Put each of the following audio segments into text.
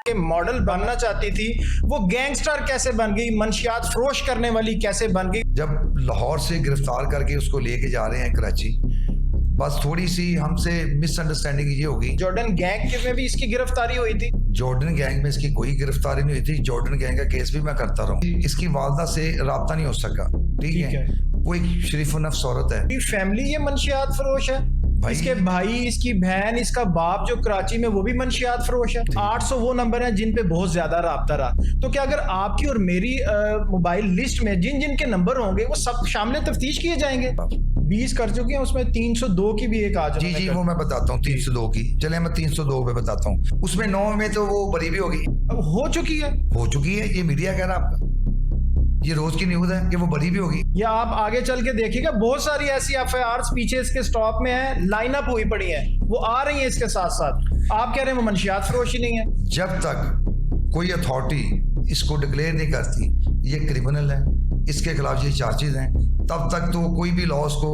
के मॉडल बनना चाहती थी, वो गैंगस्टर कैसे बन गई, मंशियात फरोश करने वाली कैसे बन गई। जब लाहौर से गिरफ्तार करके उसको लेके जा रहे हैं कराची, बस थोड़ी सी हमसे मिसअंडरस्टैंडिंग ये होगी। जॉर्डन गैंग में भी इसकी गिरफ्तारी हुई थी। जॉर्डन गैंग में इसकी कोई गिरफ्तारी नहीं हुई थी। जॉर्डन गैंग का केस भी मैं करता रहा हूँ। इसकी वालदा से राब्ता नहीं हो सका। ठीक है, वो एक शरीफ नफ्स औरत है। फैमिली ये मंशियात फरोश है। इसके भाई, इसकी बहन, इसका बाप जो कराची में वो भी मंशियात फरोश है। 800 वो नंबर हैं जिन पे बहुत ज्यादा राब्ता रहा। तो क्या अगर आपकी और मेरी मोबाइल लिस्ट में जिन जिन के नंबर होंगे वो सब शामिल तफ्तीश किए जाएंगे? 20 कर चुके हैं, उसमें 302 की भी एक आज। जी वो मैं बताता हूँ 302 की। चले मैं 302 पे बताता हूँ। उसमें 9 में तो वो बरी भी होगी। अब हो चुकी है। ये मीडिया कह रहा आपका, ये रोज की न्यूज है कि वो बरी भी होगी। या आप आगे चल के देखिएगा, बहुत सारी ऐसी एफआईआर पीछे इसके स्टॉक में है, लाइनअप हुई पड़ी है, वो आ रही है इसके साथ साथ। आप कह रहे हैं वो मंशियात फरोशी नहीं है। जब तक कोई अथॉरिटी इसको डिक्लेयर नहीं करती ये क्रिमिनल है, इसके खिलाफ ये चार्जेस हैं, तब तक तो कोई भी लॉ उसको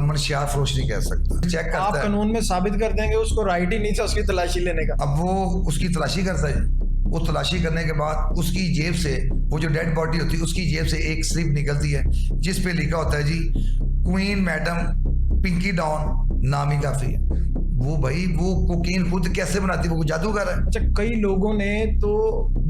मंशियात फरोश नहीं कह सकता। चेक करता आप है। कानून में साबित कर देंगे उसको राइट ही नहीं था उसकी तलाशी लेने का। अब वो उसकी तलाशी करता है। वो तलाशी करने के बाद उसकी जेब से, वो जो डेड बॉडी होती है उसकी जेब से एक स्लिप निकलती है जिस पे लिखा होता है जी क्वीन मैडम पिंकी डॉन, नाम ही काफी है। वो भाई वो कोकीन खुद कैसे बनाती है? वो जादूगर है। अच्छा, कई लोगों ने तो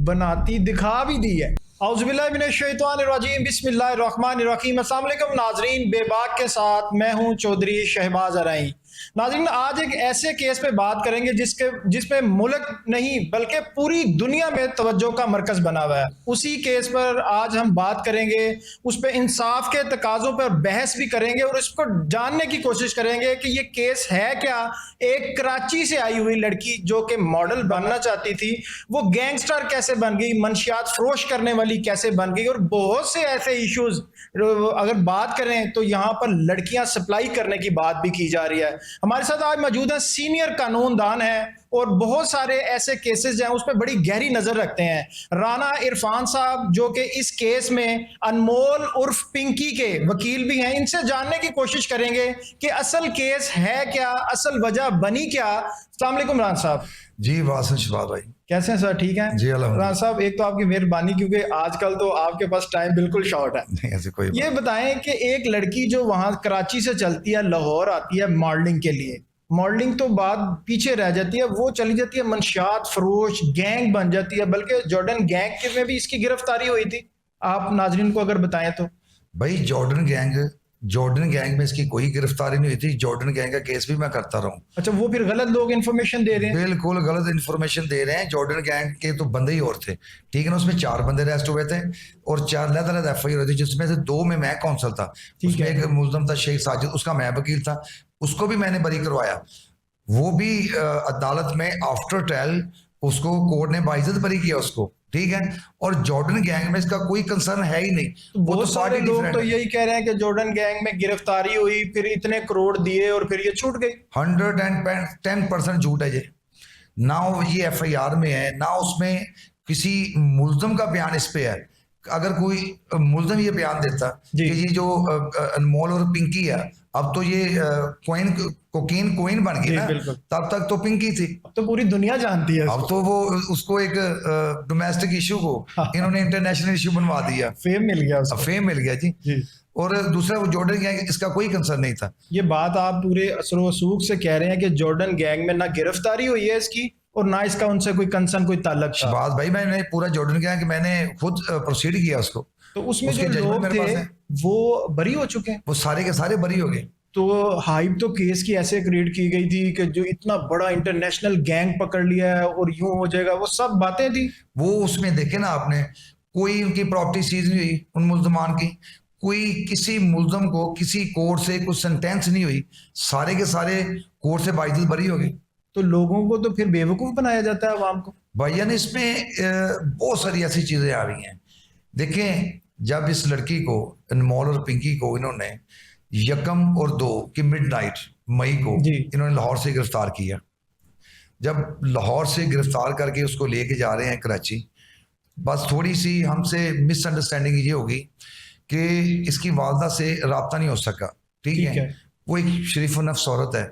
बनाती दिखा भी दी है। औज़ुबिल्लाहिमिनश्शैतानिर्रजीम, बिस्मिल्लाहिर्रहमानिर्रहीम। अस्सलाम वालेकुम नाजरीन, बेबाक के साथ मैं हूं चौधरी शहबाज अरई। नाजरीन, आज एक ऐसे केस पे बात करेंगे जिसपे मुल्क नहीं बल्कि पूरी दुनिया में तवज्जो का मरकज बना हुआ है। उसी केस पर आज हम बात करेंगे, उस पर इंसाफ के तकाजों पर बहस भी करेंगे और इसको जानने की कोशिश करेंगे कि ये केस है क्या। एक कराची से आई हुई लड़की जो कि मॉडल बनना चाहती थी, वो गैंगस्टर कैसे बन गई, मंशियात फरोश करने वाली कैसे बन गई, और बहुत से ऐसे इश्यूज अगर बात करें तो यहाँ पर लड़कियां सप्लाई करने की बात भी की जा रही है। हमारे साथ आज मौजूद है सीनियर कानूनदान है और बहुत सारे ऐसे केसेस हैं उस पर बड़ी गहरी नजर रखते हैं। राना इरफान साहब जो कि इस केस में अनमोल उर्फ पिंकी के वकील भी हैं, इनसे जानने की कोशिश करेंगे कि असल केस है क्या, असल वजह बनी क्या। अस्सलाम वालेकुम राना साहब। जी वासन शबाब भाई, कैसे हैं सर? ठीक है जी अल्हम्दुलिल्लाह। राना साहब, एक तो आपकी मेहरबानी क्योंकि आजकल तो आपके पास टाइम बिल्कुल शॉर्ट है। नहीं ऐसे कोई ये बताएं कि एक लड़की जो वहां कराची से चलती है, लाहौर आती है मॉडलिंग के लिए, मॉडलिंग तो बाद पीछे रह जाती है, वो चली जाती है मंशियात फरोश गैंग बन जाती है। बल्कि जॉर्डन गैंग में भी इसकी गिरफ्तारी हुई थी। आप नाजरीन को अगर बताएं तो। भाई जॉर्डन गैंग में इसकी कोई गिरफ्तारी नहीं हुई थी। जॉर्डन गैंग का केस भी मैं करता रहा हूँ। अच्छा, वो फिर गलत लोग इन्फॉर्मेशन दे रहे हैं। बिल्कुल गलत इन्फॉर्मेशन दे रहे हैं। जॉर्डन गैंग के तो बंदे ही और थे, ठीक है ना। उसमें 4 बंदे अरेस्ट हुए थे और 4 अलग-अलग एफआईआर हुई थी, जिसमें से 2 में मैं कौंसल था। उसमें एक मुल्ज़म था शेख साजिद, उसका मैं वकील था, उसको भी मैंने बरी करवाया। वो भी अदालत में आफ्टर ट्रायल उसको कोर्ट ने बाइज्जत बरी किया उसको, ठीक है। और जॉर्डन गैंग में इसका कोई कंसर्न है ही नहीं। बहुत सारे लोग तो यही कह रहे हैं कि जॉर्डन गैंग में गिरफ्तारी हुई, फिर इतने करोड़ दिए और फिर ये छूट गई। 110% झूठ है ये। ना ये एफआईआर में है, ना उसमें किसी मुल्ज़म का बयान इस पे है। अगर कोई मुल्ज़म ये बयान देता कि ये जो अनमोल और पिंकी है, अब तो ये कोकीन बन गई ना, तब तक तो पिंकी थी, अब तो पूरी दुनिया जानती है। अब तो वो उसको एक डोमेस्टिक इशू को इन्होंने इंटरनेशनल इशू बनवा दिया। फेम मिल गया उसको। फेम मिल गया जी। और दूसरा वो जॉर्डन गैंग, इसका कोई कंसर्न नहीं था। ये बात आप पूरे असर वसूख से कह रहे हैं कि जॉर्डन गैंग में ना गिरफ्तारी हुई है इसकी और ना इसका उनसे कोई कंसर्न, कोई ताल्लुक। शहबाज भाई, मैंने पूरा जॉर्डन गैंग मैंने खुद प्रोसीड किया उसको। तो उसमें जो लोग थे वो बरी हो चुके हैं, वो सारे के सारे बरी हो गए। तो हाइप तो केस की ऐसे क्रिएट की गई थी कि जो इतना बड़ा इंटरनेशनल गैंग पकड़ लिया है और यूं हो जाएगा, वो सब बातें थी। वो उसमें देखे ना आपने, कोई उनकी प्रॉपर्टी सीज नहीं हुई उन मुल्जमान की, कोई किसी मुल्जम को किसी कोर्ट से कुछ सेंटेंस नहीं हुई, सारे के सारे कोर्ट से बाइज्जत बरी हो गए। तो लोगों को तो फिर बेवकूफ बनाया जाता है, आवाम को। भाईजान इसमें बहुत सारी ऐसी चीजें आ रही हैं। देखें, जब इस लड़की को अनमोल और पिंकी को इन्होंने 1 और 2 की मिडनाइट मई को इन्होंने लाहौर से गिरफ्तार किया। जब लाहौर से गिरफ्तार करके उसको लेके जा रहे हैं कराची, बस थोड़ी सी हमसे मिसअंडरस्टैंडिंग ये होगी कि इसकी वालदा से राब्ता नहीं हो सका, ठीक है। वो एक शरीफ नफ्स औरत है,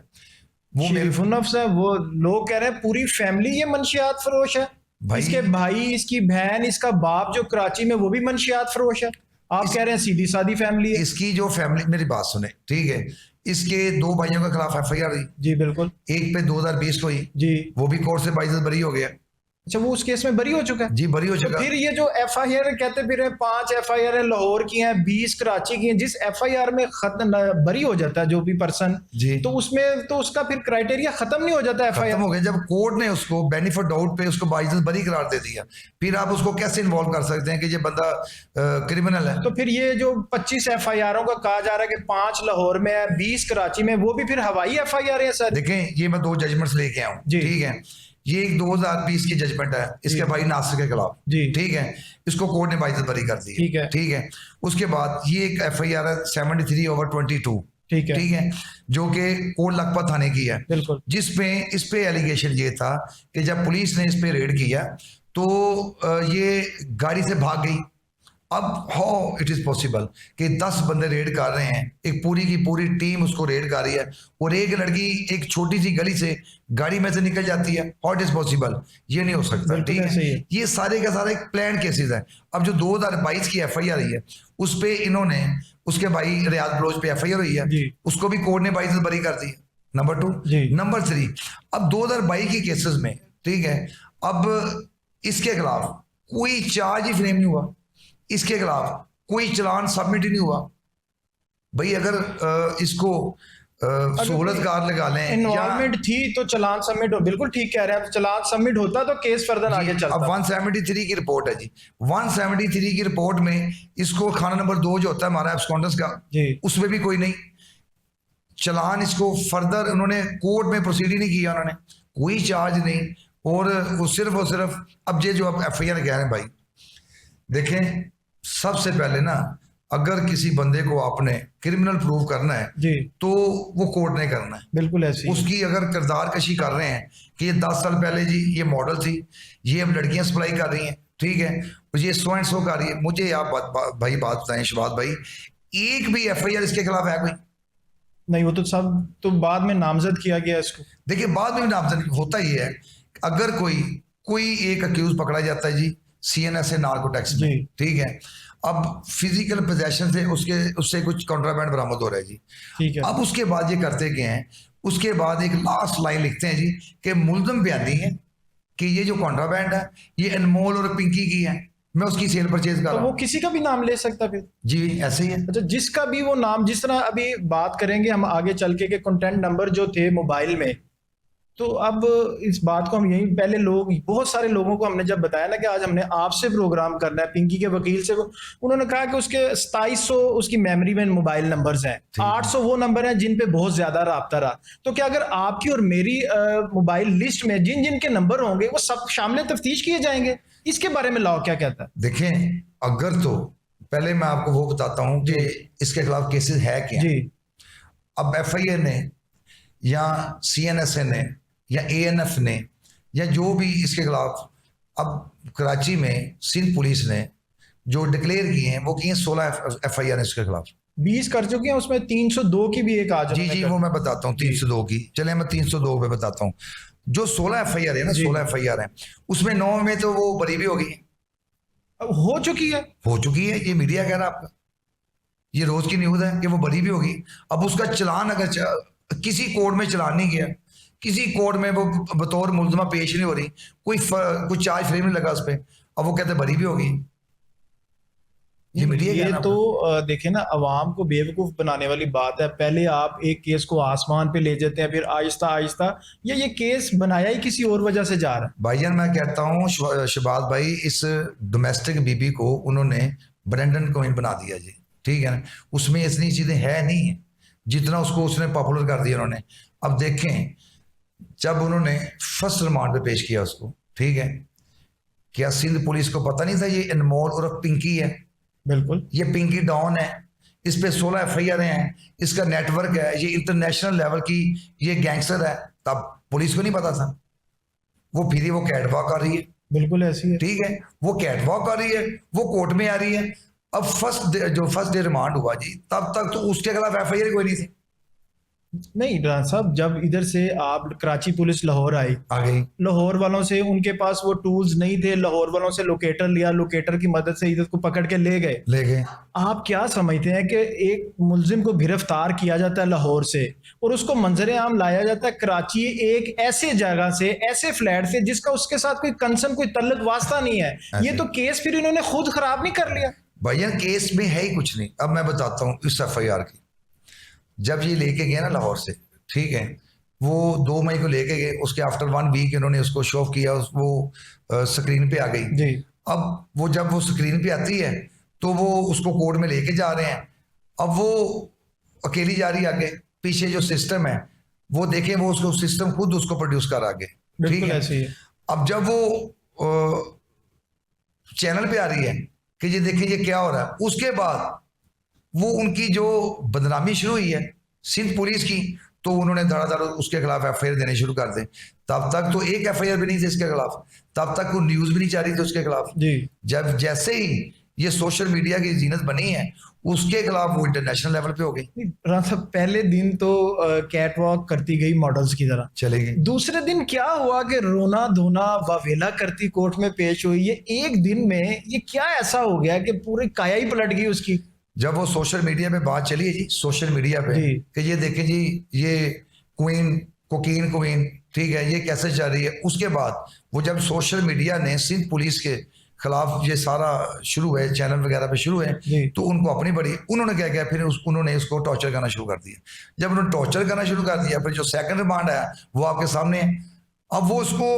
वो शरीफ नफ्स है। वो लोग कह रहे हैं पूरी फैमिली ये मंशियात फरोश है। भाई इसके भाई, इसकी बहन, इसका बाप जो कराची में वो भी मंशियात फरोश है। आप कह रहे हैं सीधी सादी फैमिली है। इसकी जो फैमिली, मेरी बात सुने ठीक है, इसके 2 भाइयों के खिलाफ एफआईआर हुई जी बिल्कुल। एक पे 2020 को हुई जी। वो भी कोर्ट से बाइज्जत बरी हो गया। अच्छा, वो उस केस में बरी हो चुका है जी बरी हो तो चुका। फिर ये जो एफआईआर कहते फिर 5 एफआईआर लाहौर की हैं, 20 कराची की हैं, जिस एफआईआर में खत्म बरी हो जाता है जो भी पर्सन, जी तो उसमें तो उसका फिर क्राइटेरिया खत्म नहीं हो जाता खत्म एफआईआर? हो गया जब कोर्ट ने उसको बेनिफिट डाउट पे उसको बाइज्जत बरी करार दे दिया, फिर आप उसको कैसे इन्वॉल्व कर सकते हैं कि ये बंदा क्रिमिनल है? तो फिर ये जो 25 एफआईआरों का कहा जा रहा है कि 5 लाहौर में है, 20 कराची में, वो भी फिर हवाई एफआईआर है सर? देखें ये मैं 2 जजमेंट्स लेके आऊं, ठीक है, ये एक 2020 की जजमेंट है इसके भाई नासिर के खिलाफ, ठीक है, इसको कोर्ट ने बाइज्जत बरी कर दी, ठीक है। उसके बाद ये एक एफआईआर है 73/22, ठीक है, जो कि कोट लखपत थाने की है, बिल्कुल, जिसमें इस पे एलिगेशन ये था कि जब पुलिस ने इस पे रेड किया तो ये गाड़ी से भाग गई। अब हाउ इट इज पॉसिबल कि 10 बंदे रेड कर रहे हैं, एक पूरी की पूरी टीम उसको रेड कर रही है और एक लड़की एक छोटी सी गली से गाड़ी में से निकल जाती है? How it is possible? ये नहीं हो सकता, ठीक है। ये सारे का सारा एक प्लान केसेस है। अब जो 2022 की एफआईआर आई है उस पे इन्होंने, उसके भाई रियाज बलोच पे एफआईआर हुई है, उसको भी कोर्ट ने बाइज्जत बरी कर दी, नंबर 2। नंबर 3, अब 2022 के केसेस में, ठीक है, अब इसके खिलाफ कोई चार्ज ही फ्रेम नहीं हुआ, इसके खिलाफ कोई चलान सबमिट ही नहीं हुआ। भाई अगर इसको सहूलतकार लगा लें, इन्वॉल्वमेंट थी तो चलान सबमिट हो, बिल्कुल ठीक कह रहे हैं, चलान सबमिट होता तो केस फर्दर आगे चलता। अब 173 की रिपोर्ट है जी, 173 की रिपोर्ट में इसको खाना नंबर 2 जो होता है हमारा एब्सकॉन्डेंस का, उसमें भी कोई नहीं चलान, इसको फर्दर उन्होंने कोर्ट में प्रोसीड ही नहीं किया, उन्होंने कोई चार्ज नहीं, और वो सिर्फ अब ये जो आप एफआईआर कह रहे हैं, भाई देखें, सबसे पहले ना अगर किसी बंदे को आपने क्रिमिनल प्रूव करना है जी, तो वो कोर्ट ने करना है, बिल्कुल ऐसे। उसकी अगर किरदार कशी कर रहे हैं कि ये 10 साल पहले जी ये मॉडल थी, ये अब लड़कियां सप्लाई कर रही हैं, ठीक है, ये सो एंड सो कर रही है, मुझे आप भाई बात बताएं शहबाज भाई, एक भी एफआईआर इसके खिलाफ है कोई? नहीं, वो तो सब तो बाद में नामजद किया गया इसको। देखिए बाद में नामजद होता ही है, अगर कोई एक अक्यूज पकड़ा जाता है जी सीएनएसए नार्कोटिक्स में, ठीक है, अब फिजिकल पोजेशन से उससे कुछ कॉन्ट्राबैंड बरामद हो रहा है जी, ठीक है, अब उसके बाद ये करते क्या हैं, उसके बाद एक लास्ट लाइन लिखते हैं जी कि मुल्ज़म बयानी है कि ये जो कॉन्ट्राबैंड है ये अनमोल और पिंकी की है, मैं उसकी सेल परचेज कर रहा हूं। तो वो किसी का भी नाम ले सकता फिर? जी ऐसे ही है। अच्छा, जिसका भी वो नाम, जिस तरह अभी बात करेंगे हम आगे चल के कंटेंट नंबर जो थे मोबाइल में, तो अब इस बात को हम यही पहले बहुत सारे लोगों को हमने जब बताया ना कि आज हमने आपसे प्रोग्राम करना है, पिंकी के वकील से, उन्होंने कहा कि उसके 2700 उसकी मेमोरी में मोबाइल नंबर्स हैं, 800 वो नंबर हैं जिन पे बहुत ज्यादा राब्ता रहा। तो क्या अगर आपकी और मेरी मोबाइल लिस्ट में जिन जिन के नंबर होंगे वो सब शामिल तफ्तीश किए जाएंगे? इसके बारे में लॉ क्या कहता है? देखें, अगर तो पहले मैं आपको वो बताता हूँ कि इसके खिलाफ केसेस है क्या जी। अब एफआईआर ने या सीएनएसए ने या एएनएफ ने या जो भी इसके खिलाफ, अब कराची में सिंध पुलिस ने जो डिक्लेयर किए हैं वो किए 16 एफआईआर इसके खिलाफ, 20 कर चुके हैं, उसमें 302 की भी एक आज जी वो मैं बताता हूँ 302 की, चले मैं 302 पे बताता हूँ। जो 16 एफआईआर है ना, 16 एफआईआर है, उसमें 9 में तो वो बरी भी हो गई, हो चुकी है, ये मीडिया कह रहा है आपका, ये रोज की न्यूज है कि वो बरी भी होगी। अब उसका चलान अगर किसी कोर्ट में चलान नहीं गया, किसी कोर्ट में वो बतौर मुल्ज़मा पेश नहीं हो रही, कोई चार्ज फ्रेम नहीं लगा उस पर, अब वो कहते बरी भी होगी, ये मीडिया। ये तो देखे ना, अवाम को बेवकूफ बनाने वाली बात है। पहले आप एक केस को आसमान पे ले जाते हैं, फिर आहिस्ता आहिस्ता ये केस बनाया ही किसी और वजह से जा रहा है। भाईजान मैं कहता हूँ शहबाज भाई, इस डोमेस्टिक बीबी को उन्होंने ब्रेंडन कोइन बना दिया जी, ठीक है ना, उसमें इतनी चीजें है नहीं जितना उसको उसने पॉपुलर कर दिया उन्होंने। अब देखें, जब उन्होंने फर्स्ट रिमांड पे पेश किया उसको, ठीक है, क्या सिंध पुलिस को पता नहीं था ये अनमोल और पिंकी है? बिल्कुल, ये पिंकी डॉन है, इस पे 16 एफआईआर हैं, इसका नेटवर्क है, ये इंटरनेशनल लेवल की ये गैंगस्टर है, तब पुलिस को नहीं पता था। वो फिर वो कैटवॉक कर रही है, बिल्कुल ऐसी है, ठीक है, वो कैटवॉक कर रही है, वो कोर्ट में आ रही है। अब फर्स्ट डे रिमांड हुआ जी, तब तक तो उसके खिलाफ एफआईआर कोई नहीं थी, नहीं राना साहब, जब इधर से आप कराची पुलिस लाहौर आई, आ गई। लाहौर वालों से उनके पास वो टूल्स नहीं थे, लाहौर वालों से लोकेटर लिया, लोकेटर की मदद से इधर को पकड़ के ले गए। ले गए। आप क्या समझते हैं कि एक मुलजिम को गिरफ्तार किया जाता है लाहौर से और उसको मंजरे आम लाया जाता है कराची, एक ऐसे जगह से, ऐसे फ्लैट से जिसका उसके साथ कोई कंसर्न, कोई तल्लुक वास्ता नहीं है। ये तो केस फिर इन्होंने खुद खराब नहीं कर लिया? भैया केस में है ही कुछ नहीं। अब मैं बताता हूँ इस FIR की। जब ये लेके गए ना लाहौर से, ठीक है, वो 2 मई को लेके गए, उसके आफ्टर 1 वीक इन्होंने उसको शो ऑफ किया, वो स्क्रीन पे आ गई जी। अब वो जब वो स्क्रीन पे आती है तो वो उसको कोर्ट में लेके जा रहे हैं। अब वो अकेली जा रही है आगे, पीछे जो सिस्टम है वो देखें, वो उसको सिस्टम खुद उसको प्रोड्यूस कर आगे, ठीक बिल्कुल है। ऐसे ही है। अब जब वो चैनल पे आ रही है कि ये देखिए ये क्या हो रहा है, उसके बाद वो उनकी जो बदनामी शुरू हुई है सिंध पुलिस की, तो उन्होंने धड़ाधड़ उसके खिलाफ FIR देने शुरू कर दे। तब तक तो एक FIR भी नहीं थी इसके खिलाफ, तब तक कोई न्यूज भी नहीं जा रही थी उसके खिलाफ। जी। जब जैसे ही ये सोशल मीडिया की जीनत बनी है, उसके खिलाफ वो इंटरनेशनल लेवल पे हो गई। राना साहब, पहले दिन तो कैट वॉक करती गई मॉडल्स की तरह, चलेगी। दूसरे दिन क्या हुआ कि रोना धोना वावेला करती कोर्ट में पेश हुई। ये एक दिन में ये क्या ऐसा हो गया कि पूरी काया ही पलट गई उसकी? जब वो सोशल मीडिया पे बात चली है जी, सोशल मीडिया पे जी। कि ये देखें जी, ये क्वीन, कोकीन क्वीन, ठीक है, ये कैसे चल रही है। उसके बाद वो जब सोशल मीडिया ने सिंध पुलिस के खिलाफ ये सारा शुरू है, चैनल वगैरह पे शुरू है, तो उनको अपनी बड़ी, उन्होंने क्या किया, फिर उन्होंने इसको टॉर्चर करना शुरू कर दिया। जब उन्होंने टॉर्चर करना शुरू कर दिया, फिर जो सेकंड रिमांड आया वो आपके सामने है। अब वो उसको,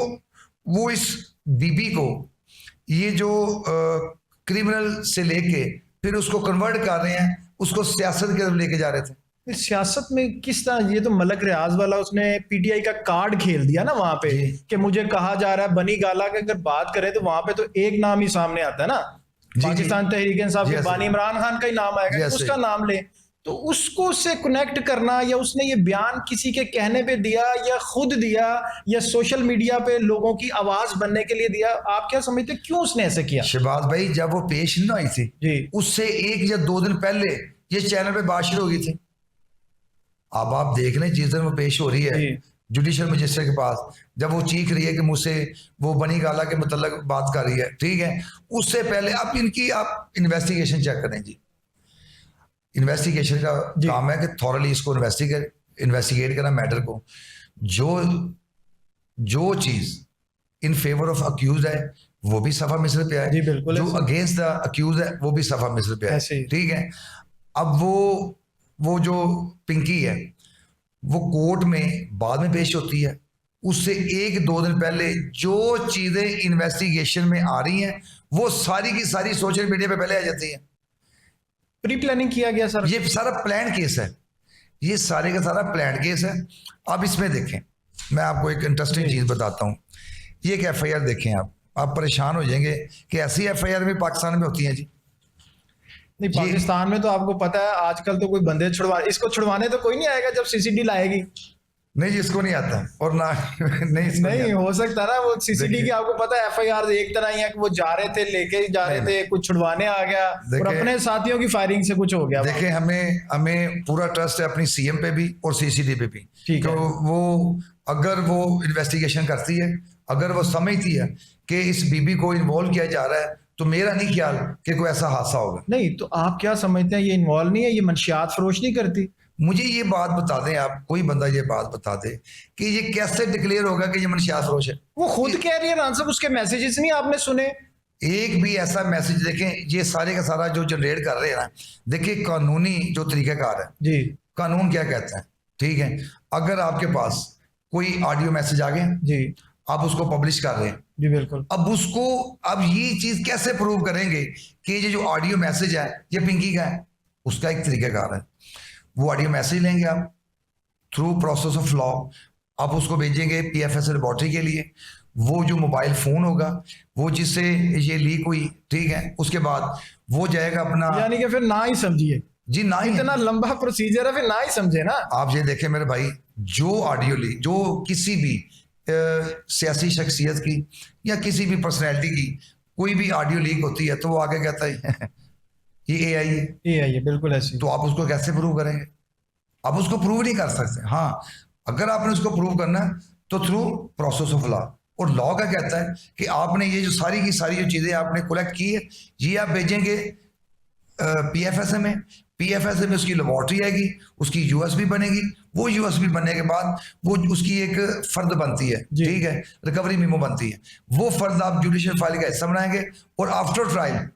वो इस बीबी को, ये जो क्रिमिनल से लेके फिर उसको कन्वर्ट कर रहे हैं, उसको सियासत की तरफ लेके जा रहे थे। इस सियासत में किस तरह? ये तो मलक रियाज वाला उसने PTI का कार्ड खेल दिया ना वहां पे, कि मुझे कहा जा रहा है बनी गाला की अगर बात करें तो वहां पे तो एक नाम ही सामने आता है ना, पाकिस्तान तहरीक इंसाफ के बानी इमरान खान का ही नाम आएगा, उसका नाम ले। तो उसको उससे कनेक्ट करना, या उसने ये बयान किसी के कहने पे दिया, या खुद दिया, या सोशल मीडिया पे लोगों की आवाज बनने के लिए दिया, आप क्या समझते क्यों उसने ऐसे किया? शहबाज भाई, जब वो पेश नहीं आई थी जी, उससे 1 या 2 दिन पहले ये चैनल पे बात शुरू हो गई थी। अब आप देख लें, जिस दिन वो पेश हो रही है जुडिशियल मजिस्ट्रेट के पास, जब वो चीख रही है कि मुझसे वो बनी गाला के मतलब बात कर रही है, ठीक है, उससे पहले आप इनकी आप इन्वेस्टिगेशन चेक करें जी। इन्वेस्टिगेशन का काम है कि थॉरली इसको इन्वेस्टिगेट करना मैटर को। जो चीज इन फेवर ऑफ अक्यूज है वो भी सफा मिस्र पे है, जो अगेंस्ट द अक्यूज है वो भी सफा मिस्र पे है, ठीक है। अब वो जो पिंकी है वो कोर्ट में बाद में पेश होती है, उससे 1-2 दिन पहले जो चीजें इन्वेस्टिगेशन में आ रही हैं वो सारी की सारी सोशल मीडिया पे पहले आ जाती है। प्री प्लानिंग किया गया सर, ये सारा प्लान केस है, ये सारे का सारा प्लान केस है। अब इसमें देखें, मैं आपको एक इंटरेस्टिंग चीज बताता हूँ। ये एक FIR देखें, आप परेशान हो जाएंगे कि ऐसी FIR भी पाकिस्तान में होती है जी। नहीं, पाकिस्तान में तो आपको पता है आजकल तो कोई बंदे इसको छुड़वाने तो कोई नहीं आएगा जब CCD लाएगी। नहीं जी, इसको नहीं आता, और ना नहीं हो सकता ना वो CCD की, आपको पता है FIR एक तरह ही है कि वो जा रहे थे, लेके जा रहे थे, कुछ छुड़वाने आ गया और अपने साथियों की फायरिंग से कुछ हो गया। देखें, हमें पूरा ट्रस्ट है अपनी CM पे भी और CCD पे भी, तो वो अगर वो इन्वेस्टिगेशन करती है, अगर वो समझती है कि इस बीबी को इन्वॉल्व किया जा रहा है, तो मेरा नहीं ख्याल कि कोई ऐसा हादसा होगा। नहीं, तो आप क्या समझते हैं ये इन्वॉल्व नहीं है, ये मंशियात फरोश नहीं करती? मुझे ये बात बता दें, आप कोई बंदा ये बात बता दे कि ये कैसे डिक्लेयर होगा कि ये मंशियात फरोश है। वो खुद कह रही है रान साहब, उसके मैसेजेस नहीं आपने सुने? एक भी ऐसा मैसेज देखें, ये सारे का सारा जो जनरेट कर रहे हैं ना, देखिए कानूनी जो तरीकाकार है जी, कानून क्या कहता है, ठीक है। अगर आपके पास कोई ऑडियो मैसेज आ गया जी, आप उसको पब्लिश कर रहे हैं जी, बिल्कुल। अब ये चीज कैसे प्रूव करेंगे कि ये जो ऑडियो मैसेज है ये पिंकी का है? उसका एक तरीकाकार है, वो ऑडियो मैसेज लेंगे आप थ्रू प्रोसेस ऑफ लॉ, आप उसको भेजेंगे PFS लेबोरेटरी के लिए। वो जो मोबाइल फोन होगा वो जिससे ये लीक हुई, ठीक है, उसके बाद वो जाएगा अपना, यानी कि फिर ना ही समझिए जी, ना ही, इतना लंबा प्रोसीजर है, फिर ना ही समझे ना आप। ये देखें मेरे भाई, जो ऑडियो लीक, जो किसी भी सियासी शख्सियत की या किसी भी पर्सनैलिटी की कोई भी ऑडियो लीक होती है तो वो आगे कहता है ये AI है, बिल्कुल ऐसी। तो आप उसको कैसे प्रूव करेंगे? आप उसको प्रूव नहीं कर सकते। हाँ, अगर आपने उसको प्रूव करना है तो थ्रू प्रोसेस ऑफ लॉ। और लॉ का कहता है कि आपने ये जो सारी की सारी जो चीजें आपने कलेक्ट की है, ये आप भेजेंगे पीएफएसए में। पीएफएसए में उसकी लेबोरेटरी आएगी, उसकी यूएसबी बनेगी। वो यूएसबी बनने के बाद वो उसकी एक फर्द बनती है, ठीक है, रिकवरी मेमो बनती है। वो फर्द आप जुडिशियल फाइल का हिस्सा बनाएंगे और आफ्टर ट्रायल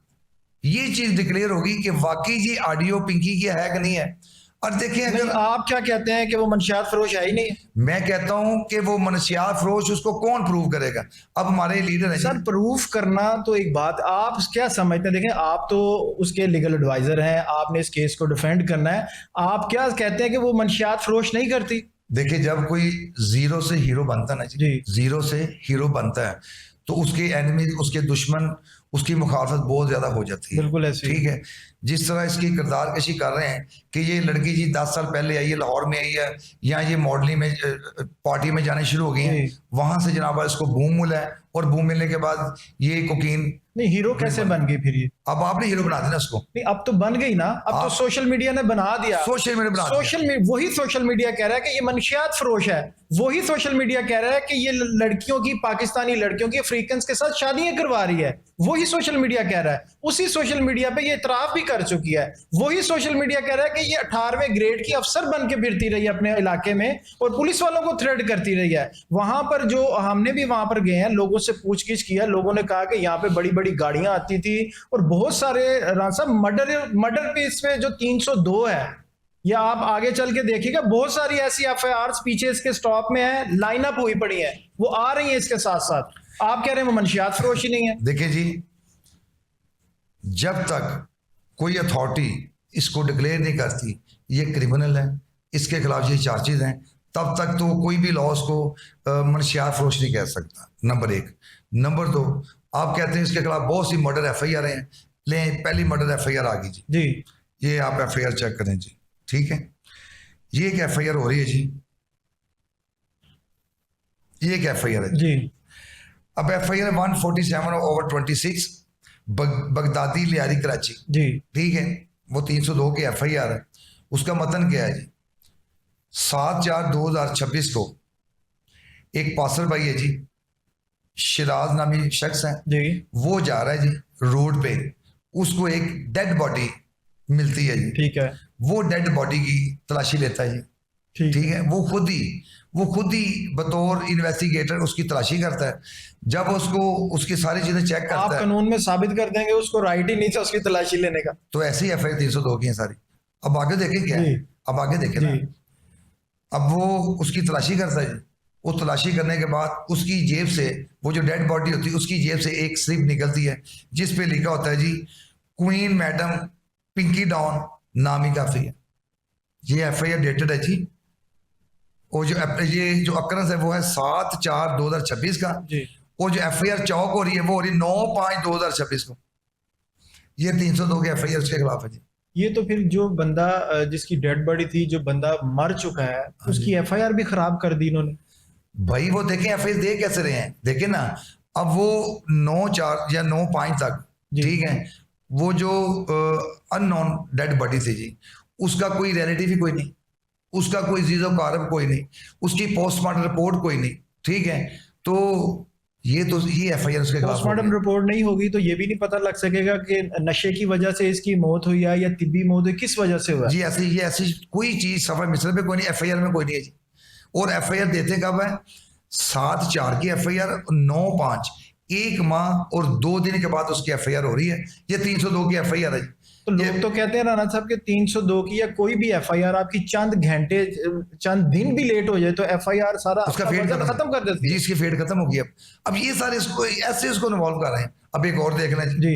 ये चीज डिक्लेयर होगी कि वाकई जी ऑडियो पिंकी की है कि नहीं है। और देखिए, अगर आप क्या कहते हैं कि वो मनशियात फरोश है ही नहीं? मैं कहता हूं कि वो मनशियात फरोश, उसको कौन प्रूव करेगा? अब हमारे लीडर हैं सर, प्रूफ करना तो एक बात, आप क्या समझते हैं? देखें, आप तो उसके लीगल एडवाइजर हैं, आपने इस केस को डिफेंड करना है। आप क्या कहते हैं कि वो मनशियात फरोश नहीं करती? देखिए, जब कोई जीरो से हीरो बनता ना जी, जीरो से हीरो बनता है तो उसके एनिमी, उसके दुश्मन, उसकी मुखालफत बहुत ज्यादा हो जाती है। बिल्कुल ऐसे, ठीक है। जिस तरह इसकी किरदार कशी कर रहे हैं कि ये लड़की जी 10 साल पहले आई है, लाहौर में आई है, यहाँ ये मॉडलिंग में पार्टी में जाने शुरू हो गई है, वहां से जनाब इसको बूम मिला है, और बूम मिलने के बाद ये कोकीन नहीं, हीरो कैसे बन गई फिर ये? अब आपने हीरो बना देना इसको। नहीं, अब तो बन गई ना, अब तो सोशल मीडिया ने बना दिया। सोशल मीडिया बना दिया। वही सोशल मीडिया कह रहा है कि ये मनशियात फरोश है। वही सोशल मीडिया कह रहा है कि ये लड़कियों की, पाकिस्तानी लड़कियों की अफ्रीकन के साथ शादियां करवा रही है। वही सोशल मीडिया कह रहा है। उसी सोशल मीडिया पे ये इतराफ भी कर चुकी है। वही सोशल मीडिया कह रहा है कि ये 18वें ग्रेड की अफसर बन के फिरती रही है अपने इलाके में और पुलिस वालों को थ्रेट करती रही है। वहां पर जो हमने भी वहां पर गए हैं, लोगों से पूछगिछ किया, लोगों ने कहा कि यहाँ पे बड़ी बड़ी गाड़ियां आती थी और बहुत सारे रासा मर्डर पे इसमें जो 302 है, या आप आगे चल के देखिएगा बहुत सारी ऐसी एफआईआर पीछे इसके स्टॉप में है, लाइन अप हुई पड़ी है, वो आ रही है इसके साथ साथ। आप कह रहे हैं वो मनशियात फरोशी नहीं है? देखिए जी, जब तक कोई अथॉरिटी इसको डिक्लेयर नहीं करती ये क्रिमिनल है, इसके खिलाफ ये चार्जेज हैं, तब तक तो कोई भी लॉ उसको मनशियात फरोश नहीं कह सकता। नंबर 1। नंबर 2, आप कहते हैं इसके खिलाफ बहुत सी मर्डर एफआईआर हैं। ले, पहली मर्डर एफआईआर आ गई जी। ये आप एफआईआर चेक करें जी, ठीक है। ये एक एफआईआर हो रही है जी, ये एक एफआईआर है जी। अब एफआईआर 147/26 बगदादी लियारी कराची जी, ठीक है। वो 302 की एफआईआर है। उसका मतन क्या है जी? 7/4/2026 को एक पासर भाई है जी, शिराज नामी शख्स है जी, वो जा रहा है जी रोड पे, उसको एक डेड बॉडी मिलती है जी, ठीक है। वो डेड बॉडी की तलाशी लेता है जी, ठीक है। वो खुद ही बतौर इन्वेस्टिगेटर उसकी तलाशी करता है। जब उसको उसकी सारी चीजें चेक करता है, आप कानून में साबित कर देंगे उसको राइट ही नहीं था उसकी तलाशी लेने का, तो ऐसे ही एफआईआर 302 की है सारी। अब आगे देखें क्या है, अब आगे देखें ना। अब वो उसकी तलाशी करता है, वो तलाशी करने के बाद उसकी जेब से, वो जो डेड बॉडी होती है उसकी जेब से एक स्लिप निकलती है जिस पे लिखा होता है जी क्वीन मैडम पिंकी डॉन नामी काफी है। ये एफआईआर डेटेड है जी। और ये जो अक्रंस है वो है 7/4/2026 का। और जो एफआईआर चौक हो रही है वो हो रही 9/5/2026 को। ये 302 के एफआईआर उसके खिलाफ है जी। ये तो फिर जो बंदा जिसकी डेड बॉडी थी, जो बंदा मर चुका है, उसकी एफआईआर भी खराब कर दी इन्होंने। भाई वो देखें एफआईआर दे कैसे रहे हैं, देखे ना। अब वो 9/4 या 9/5 तक, ठीक है, वो जो अननोन डेड बॉडी थी जी, उसका कोई रिलेटिव ही कोई नहीं, उसका कोई जीजो कारब कोई नहीं, उसकी पोस्टमार्टम रिपोर्ट कोई नहीं, ठीक है। तो ये एफआईआर उसके खिलाफ पोस्टमार्टम रिपोर्ट नहीं होगी तो ये भी नहीं पता लग सकेगा कि नशे की वजह से इसकी मौत हुई है या तिब्बी मौत हुई, किस वजह से हुआ जी। ऐसी कोई चीज सफर मिसर पे कोई नहीं, एफआईआर में कोई नहीं है जी। और एफआईआर देते कब है? 7/4 की एफआईआर, 9/5, 1 माह और 2 दिन के बाद उसकी एफआईआर हो रही है। ये 302 की एफआईआर है। तो लोग तो कहते हैं राणा साहब के 302 की या कोई भी एफआईआर आपकी चंद घंटे, चंद दिन भी लेट हो जाए तो एफआईआर सारा उसका फेड खत्म कर देती है। इसकी फेड खत्म होगी। अब ये सारे इसको ऐसे इसको इन्वॉल्व कर रहे हैं। अब एक और देखना जी,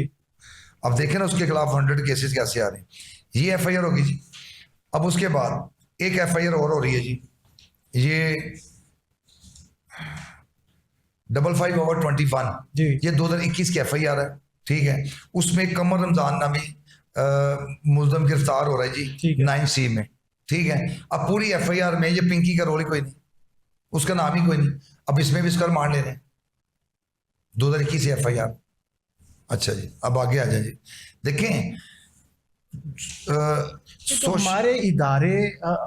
अब देखें ना उसके खिलाफ 100 केसेस कैसे आ रहे हैं। ये एफआईआर होगी जी। अब उसके बाद एक एफआईआर और हो रही है जी, ये 55/21 जी, ये 2021 की एफआईआर है, ठीक है। उसमें कमर रमजान नामी मुल्ज़म गिरफ्तार हो रहा है जी 9C में, ठीक है। अब पूरी एफआईआर में ये पिंकी का रोल ही कोई नहीं, उसका नाम ही कोई नहीं। अब इसमें भी इसका मान ले रहे हैं 2021 एफआईआर। अच्छा जी, अब आगे आ जाए जी। देखें तो हमारे इदारे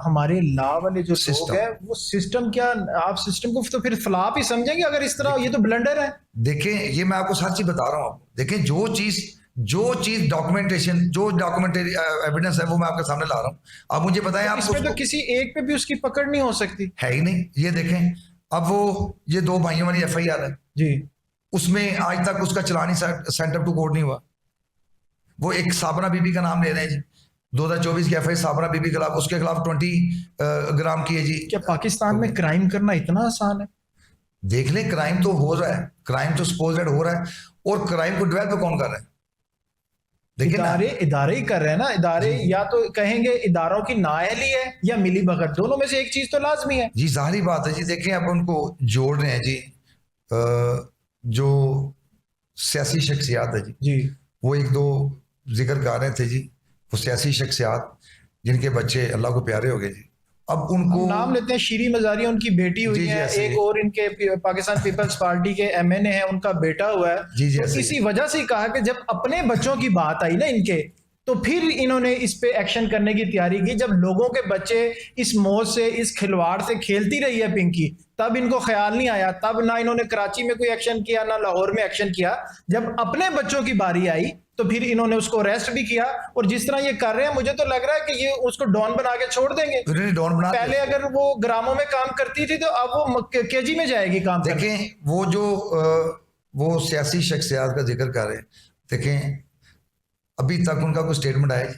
हमारे लॉ वाले जो लोग सिस्टम है वो सिस्टम क्या, आप सिस्टम को तो फिर फ्लॉप ही समझेंगे अगर इस तरह, ये तो ब्लंडर है। देखें, ये मैं आपको हर चीज बता रहा हूँ आपको। देखें, जो चीज डॉक्यूमेंटेशन, जो डॉक्यूमेंट्री एविडेंस है वो मैं आपके सामने ला रहा हूँ। आप मुझे बताएं, आप इसमें तो किसी एक पे भी उसकी पकड़ नहीं हो सकती है ही नहीं। ये देखें, अब वो ये 2 भाइयों वाली FIR है जी, उसमें आज तक उसका चलान ही सेंट अप टू कोर्ट नहीं हुआ। वो एक साबरा बीबी का नाम ले रहे हैं जी, 2024 की FIR साबरा बीबी के खिलाफ, उसके खिलाफ 20 ग्राम की है जी। क्या पाकिस्तान में क्राइम करना इतना आसान है? देख ले, क्राइम तो हो रहा है, क्राइम तो सपोज्ड हो रहा है, और क्राइम को डेवलप कौन कर रहा है? देखिए ना, इदारे ही कर रहे हैं ना। इदारे या तो कहेंगे इदारों की नाअहली है या मिली भगत, दोनों में से एक चीज तो लाजमी है जी। जाहिर बात है जी। देखें, आप उनको जोड़ रहे हैं जी, जो सियासी शख्सियात है जी, वो 1-2 जिक्र कर रहे थे जी, वो सियासी शख्सियात जिनके बच्चे अल्लाह को प्यारे हो गए जी। अब उनको नाम लेते हैं, शीरी मजारी उनकी बेटी हुई है, एक और इनके पाकिस्तान पीपल्स पार्टी के MNA है, उनका बेटा हुआ है। जी तो इसी वजह से कहा कि जब अपने बच्चों की बात आई ना इनके, तो फिर इन्होंने इस पे एक्शन करने की तैयारी की। जब लोगों के बच्चे इस मौत से, इस खिलवाड़ से खेलती रही है पिंकी, तब इनको ख्याल नहीं आया। तब ना इन्होंने कराची में कोई एक्शन किया, ना लाहौर में एक्शन किया। जब अपने बच्चों की बारी आई तो फिर इन्होंने उसको अरेस्ट भी किया। और जिस तरह ये कर रहे हैं, मुझे तो लग रहा है कि ये उसको डॉन बना के छोड़ देंगे। डॉन बना, पहले अगर वो ग्रामों में काम करती थी तो अब वो KG में जाएगी काम। देखें, वो जो वो सियासी शख्सियात का जिक्र कर रहे हैं, देखें अभी तक उनका कोई स्टेटमेंट आया?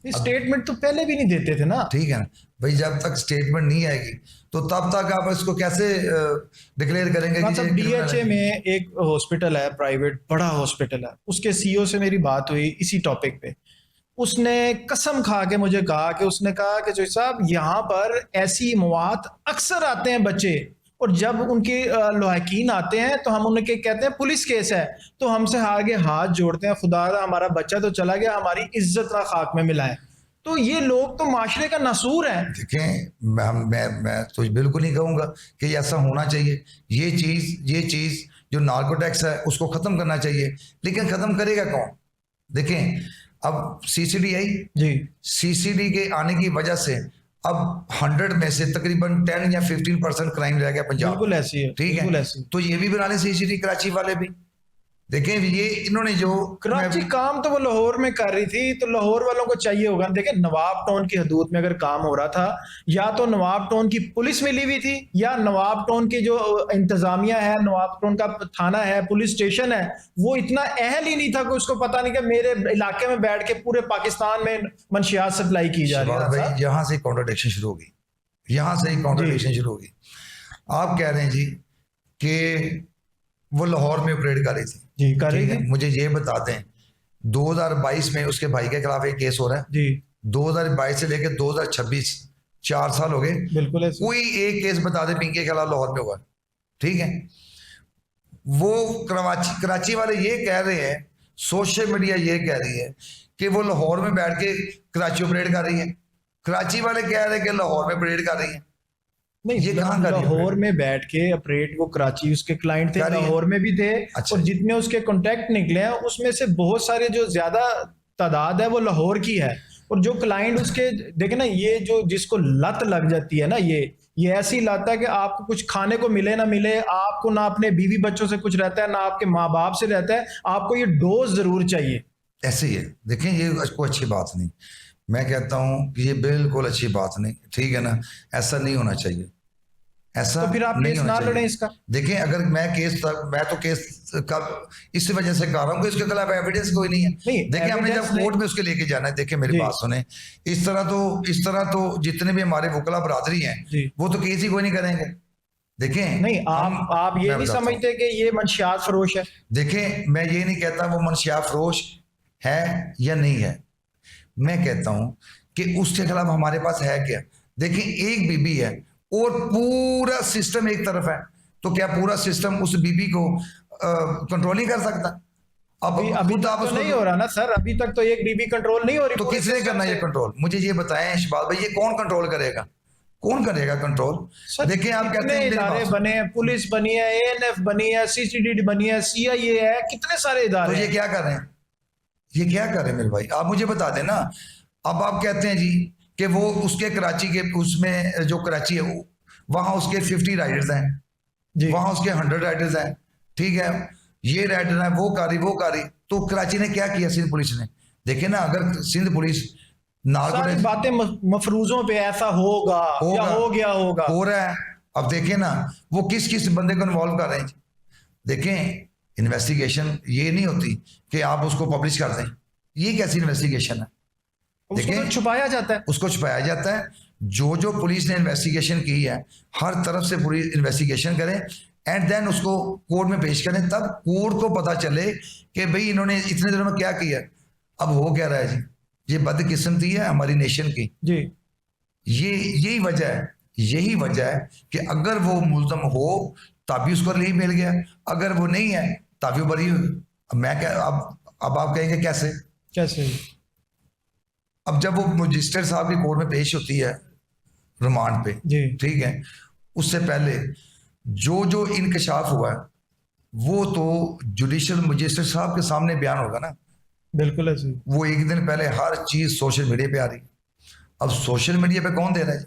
स्टेटमेंट तो पहले भी नहीं देते थे ना। ठीक है ना भाई, जब तक स्टेटमेंट नहीं आएगी तो तब तक आप इसको कैसे डिक्लेयर करेंगे? मतलब DHA में एक हॉस्पिटल है, प्राइवेट बड़ा हॉस्पिटल है, उसके CEO से मेरी बात हुई इसी टॉपिक पे। उसने कसम खा के मुझे कहा कि उसने कहा कि जोई साहब, यहाँ पर ऐसी मवात अक्सर आते हैं बच्चे, और जब उनके लौहकीन आते हैं तो हम उनके कहते हैं पुलिस केस है, तो हमसे आगे हाथ जोड़ते हैं, खुदा हमारा बच्चा तो चला गया, हमारी इज्जत ना खाक में मिलाए। तो ये लोग तो माशरे का नसूर है। देखें, मैं तो बिल्कुल नहीं कहूंगा कि ऐसा होना चाहिए। ये चीज जो नार्कोटिक्स है उसको खत्म करना चाहिए, लेकिन खत्म करेगा कौन? देखें, अब CCD आई जी, CCD के आने की वजह से अब 100 में से तकरीबन 10 या 15% क्राइम रह गया पंजाब। बिल्कुल ऐसी है, ठीक है। तो ये भी बना ले CCD, कराची वाले भी। देखें, ये इन्होंने जो कराची काम तो वो लाहौर में कर रही थी, तो लाहौर वालों को चाहिए होगा। देखें, नवाब टाउन की हदूद में अगर काम हो रहा था, या तो नवाब टाउन की पुलिस मिली हुई थी, या नवाब टाउन की जो इंतजामिया है, नवाब टाउन का थाना है, पुलिस स्टेशन है, वो इतना अहल ही नहीं था कि उसको पता नहीं कि मेरे इलाके में बैठ के पूरे पाकिस्तान में मंशियात सप्लाई की जा रही है। यहाँ से कॉन्ट्रडिक्शन शुरू होगी, यहाँ से ही कॉन्ट्रडिक्शन शुरू होगी। आप कह रहे हैं जी कि वो लाहौर में ऑपरेट कर रही थी जी, कर रही थी। मुझे ये बताते हैं, 2022 में उसके भाई के खिलाफ एक केस हो रहा है जी, 2022 से लेकर 2026 4 साल हो गए। बिल्कुल, कोई एक केस बता दे पिंकी के खिलाफ लाहौर में हुआ? ठीक है। वो कराची वाले ये कह रहे हैं, सोशल मीडिया ये कह रही है कि वो लाहौर में बैठ के कराची ऑपरेट कर रही है। कराची वाले कह रहे हैं कि लाहौर में ऑपरेट कर रही है। नहीं, ये कहां कर रही है? लाहौर में बैठ के ऑपरेट, वो कराची उसके क्लाइंट थे, लाहौर में भी थे। अच्छा। और जितने उसके कॉन्टेक्ट निकले हैं उसमें से बहुत सारे, जो ज्यादा तादाद है वो लाहौर की है। और जो क्लाइंट उसके, देखे ना, ये जो जिसको लत लग जाती है ना, ये ऐसी लत है कि आपको कुछ खाने को मिले ना मिले, आपको ना अपने बीवी बच्चों से कुछ रहता है, ना आपके माँ बाप से रहता है, आपको ये डोज जरूर चाहिए। ऐसे ही है। देखें, ये कोई अच्छी बात नहीं। मैं कहता हूं कि ये बिल्कुल अच्छी बात नहीं, ठीक है ना, ऐसा नहीं होना चाहिए। ऐसा तो फिर आप केस ना लड़ें इसका। देखें, अगर मैं तो केस का इस वजह से कर रहा हूं कि इसके खिलाफ एविडेंस कोई नहीं है। देखें, हमने जब कोर्ट में उसके लेके जाना है, देखें मेरी बात सुने, इस तरह तो जितने भी हमारे वकला बरादरी हैं वो तो केस ही कोई नहीं करेंगे। देखें, नहीं, आप ये नहीं समझते कि ये मंशियात फरोश है? देखें, मैं ये नहीं कहता वो मंशियात फरोश है या नहीं है, मैं कहता हूं कि उसके खिलाफ हमारे पास है क्या। देखें, एक बीबी है और पूरा सिस्टम एक तरफ है, तो क्या पूरा सिस्टम उस बीबी को कंट्रोल नहीं कर सकता? अभी तक तो नहीं हो रहा ना सर, अभी तक तो एक बीबी कंट्रोल नहीं हो रही। तो किसने करना ये कंट्रोल? मुझे ये बताएं शहबाज भाई, ये कौन कंट्रोल करेगा? कौन करेगा कंट्रोल? देखिए, आप कहते हैं इदारे बने हैं, पुलिस बनी है, ANF बनी है, CCD बनी है, CIA है, कितने सारे इदारे। तो ये क्या कर रहे हैं? ये क्या कर रहे हैं मेरे भाई, आप मुझे बता दें ना। अब आप कहते हैं जी कि वो उसके कराची के उसमें जो कराची है वहां उसके 50 राइडर्स हैं जी, वहां उसके 100 राइडर्स हैं, ठीक है, ये राइडर है वो कारी। तो कराची ने क्या किया सिंध पुलिस ने? देखिए ना, अगर सिंध पुलिस सारी बातें मफरूजों पे ऐसा होगा या हो गया होगा, हो रहा है। अब देखें ना वो किस किस बंदे को इन्वॉल्व कर रहे हैं। देखें, इन्वेस्टिगेशन ये नहीं होती कि आप उसको पब्लिश कर दें, ये कैसी इन्वेस्टिगेशन है? उसको तो छुपाया जाता है। उसको छुपाया जाता है। जो पुलिस ने इन्वेस्टिगेशन की है, हर तरफ से पूरी इन्वेस्टिगेशन करें एंड देन उसको कोर्ट में पेश करें, तब कोर्ट को पता चले कि भाई इन्होंने इतने दिनों में क्या किया। अब हो क्या रहा है जी, ये बदकिस्मती है हमारी नेशन की जी। ये यही वजह है कि अगर वो मुल्ज़म हो तभी उसको रिलीफ मिल गया, अगर वो नहीं है तभी वो बरी होगी। अब मैं क्या, अब आप कहेंगे कैसे? अब जब वो मजिस्ट्रेट साहब की कोर्ट में पेश होती है रिमांड पे, ठीक है, उससे पहले जो इंकशाफ हुआ है वो तो जुडिशियल मजिस्ट्रेट साहब के सामने बयान होगा ना। बिल्कुल ऐसे। वो एक दिन पहले हर चीज सोशल मीडिया पे आ रही है। अब सोशल मीडिया पे कौन दे रहा है?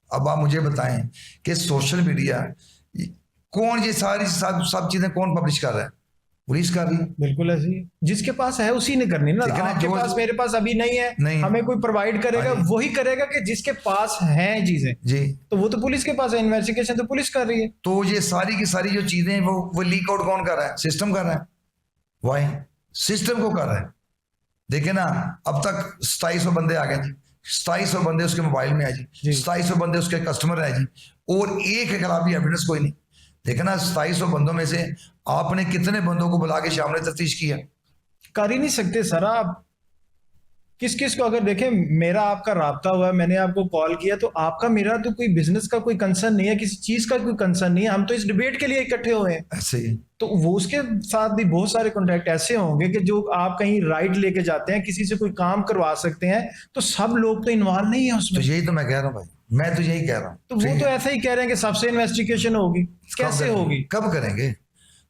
अब आप मुझे बताएं कि सोशल मीडिया कौन, ये सारी सब चीजें कौन पब्लिश कर रहा है? पुलिस कर रही है। बिल्कुल ऐसी, जिसके पास है उसी ने करनी ना। आपके पास मेरे पास अभी नहीं है, नहीं। हमें कोई प्रोवाइड करेगा वही करेगा कि जिसके पास है चीजें जी, तो वो तो पुलिस के पास है, इन्वेस्टिगेशन तो पुलिस कर रही है। तो ये सारी की सारी जो चीजें वो लीक आउट कौन कर रहा है? सिस्टम कर रहा है। वाई? सिस्टम को कर रहा है। देखे ना, अब तक 2700 बंदे आ गए जी, 2700 बंदे उसके मोबाइल में है जी, 2700 बंदे उसके कस्टमर है जी, और एक खिलाफी एविडेंस कोई नहीं। देखा ना, 2700 बंदों में से आपने कितने बंदों को बुला के सामने तफ्तीश किया? कर ही नहीं सकते सर आप। किस किस को अगर देखें, मेरा आपका राब्ता हुआ है, मैंने आपको कॉल किया, तो आपका मेरा तो कोई बिजनेस का कोई कंसर्न नहीं है, किसी चीज का कोई कंसर्न नहीं है, हम तो इस डिबेट के लिए इकट्ठे हुए हैं। ऐसे ही तो वो उसके साथ भी बहुत सारे कॉन्ट्रैक्ट ऐसे होंगे कि जो आप कहीं राइड लेके जाते हैं, किसी से कोई काम करवा सकते हैं, तो सब लोग तो इन्वॉल्व नहीं है उसमें। तो यही तो मैं कह रहा हूँ भाई, मैं तो यही कह रहा हूँ। तो वो तो ऐसे ही कह रहे हैं कि सबसे इन्वेस्टिगेशन होगी, कैसे होगी? कब करेंगे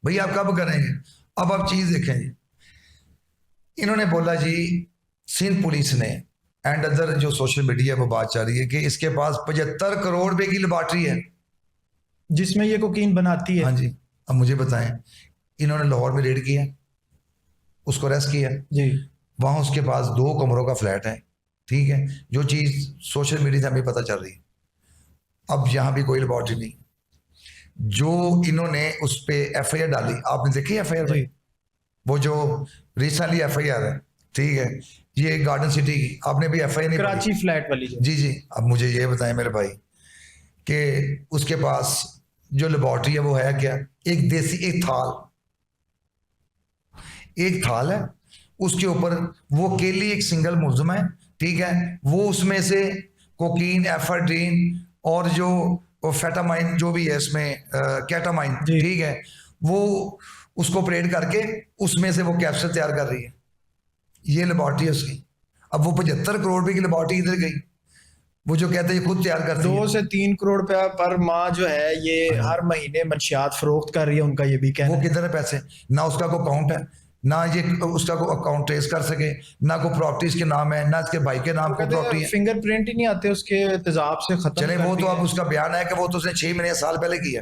भैया, आप कब करेंगे? अब आप चीज देखें जी, इन्होंने बोला जी सिंध पुलिस ने एंड अदर जो सोशल मीडिया पर बात चल रही है कि इसके पास 75 करोड़ रुपए की लेबॉर्ट्री है जिसमें ये कोकीन बनाती है। हाँ जी। अब मुझे बताएं, इन्होंने लाहौर में रेड किया, उसको अरेस्ट किया जी, वहां उसके पास 2 कमरों का फ्लैट है, ठीक है, जो चीज सोशल मीडिया से हमें पता चल रही है। अब यहां भी कोई लेबॉर्ट्री नहीं। जो इन्होंने उस पर FIR डाली, आपने देखी FIR भाई? वो जो रिसेंटली FIR है, ठीक है, ये गार्डन सिटी की, आपने भी FIR नहीं? कराची फ्लैट वाली जी जी। अब मुझे ये बताएं मेरे भाई कि उसके पास जो लेबॉर्ट्री है वो है क्या? एक देसी एक थाल है, उसके ऊपर वो अकेली एक सिंगल मुल्ज़िम है, ठीक है, वो उसमें से कोकीन, एफेड्रीन और जो फेटामाइन जो भी है इसमें केटामाइन, ठीक है, वो उसको ऑपरेट करके उसमें से वो कैप्सूल तैयार कर रही है। ये लेबॉर्ट्री है उसकी। अब वो 75 करोड़ रुपए की लेबॉर्ट्री इधर गई, वो जो कहते हैं खुद तैयार करती है। 2 से 3 करोड़ रुपया पर माह जो है ये हर महीने मंशियात फरोख्त कर रही है, उनका ये भी कहना। वो किधर है पैसे? ना उसका कोई अकाउंट है, ना ये उसका कोई अकाउंट ट्रेस कर सके, ना कोई प्रॉपर्टी इसके नाम है, ना इसके भाई के नाम को प्रॉपर्टी है। फिंगरप्रिंट ही नहीं आते उसके तेजाब से खत्म। चले वो तो अब उसका बयान है कि वो तो उसने 6 महीने साल पहले किया,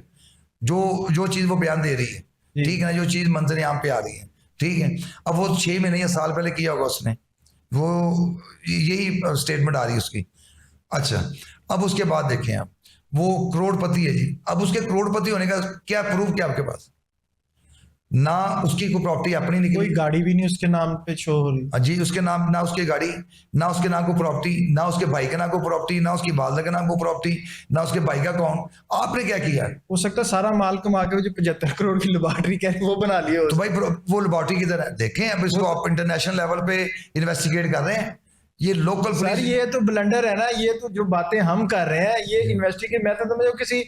जो चीज वो बयान दे रही है, ठीक है ना, जो चीज मंजर आम पे आ रही है, ठीक है। अब वो 6 महीने या साल पहले किया होगा उसने, वो यही स्टेटमेंट आ रही है उसकी। अच्छा, अब उसके बाद देखें आप, वो करोड़पति है जी। अब उसके करोड़पति होने का क्या प्रूफ क्या आपके पास? ना उसकी कोई प्रॉपर्टी अपनी निकली, कोई गाड़ी भी नहीं उसके नाम पे शो हो रही जी, उसके नाम, ना उसकी गाड़ी, ना उसके नाम को प्रॉपर्टी, ना उसके भाई के नाम को प्रॉपर्टी, ना उसकी वालदा के नाम को प्रॉपर्टी, ना उसके भाई का अकाउंट। आपने क्या किया? हो सकता है सारा माल कमा के जो 75 करोड़ की लेबॉर्ट्री कह वो बना लिया। तो भाई वो लेबॉर्ट्री किधर है? देखें, अब इसको आप इंटरनेशनल लेवल पे इन्वेस्टिगेट कर रहे हैं, ये लोकल पुलिस। ये तो ब्लंडर है ना, ये तो जो बातें हम कर रहे हैं ये इन्वेस्टिगेट, मैं तो किसी